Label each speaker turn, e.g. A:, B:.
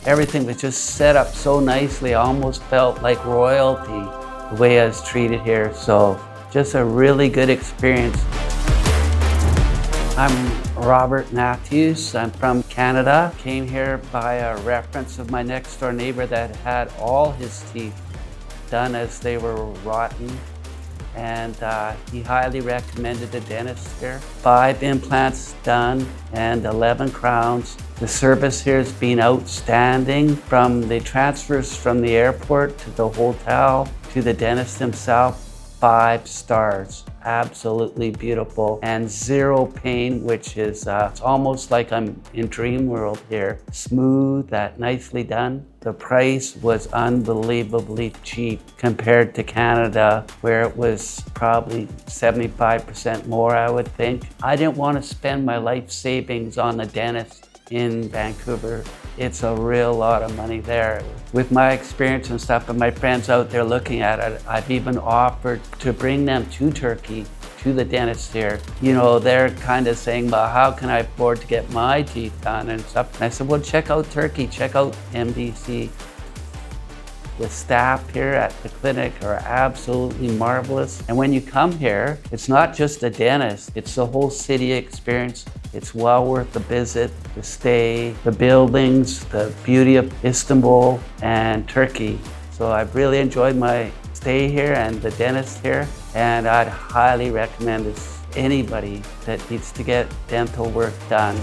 A: Everything was just set up so nicely, I almost felt like royalty the way I was treated here. So just a really good experience. I'm Robert Matthews. I'm from Canada. Came here by a reference of my next door neighbor that had all his teeth done as they were rotten. And he highly recommended the dentist here. 5 implants done and 11 crowns. The service here has been outstanding, from the transfers from the airport to the hotel to the dentist himself. 5 stars, absolutely beautiful, and 0 pain, which is it's almost like I'm in dream world here. Smooth, nicely done. The price was unbelievably cheap compared to Canada, where it was probably 75% more, I would think. I didn't want to spend my life savings on the dentist in Vancouver. It's a real lot of money there. With my experience and stuff and my friends out there looking at it, I've even offered to bring them to Turkey, to the dentist here. You know, they're kind of saying, well, how can I afford to get my teeth done and stuff? And I said, well, check out Turkey, check out MDC. The staff here at the clinic are absolutely marvelous. And when you come here, it's not just a dentist, it's the whole city experience. It's well worth the visit, the stay, the buildings, the beauty of Istanbul and Turkey. So I've really enjoyed my stay here and the dentist here, and I'd highly recommend this to anybody that needs to get dental work done.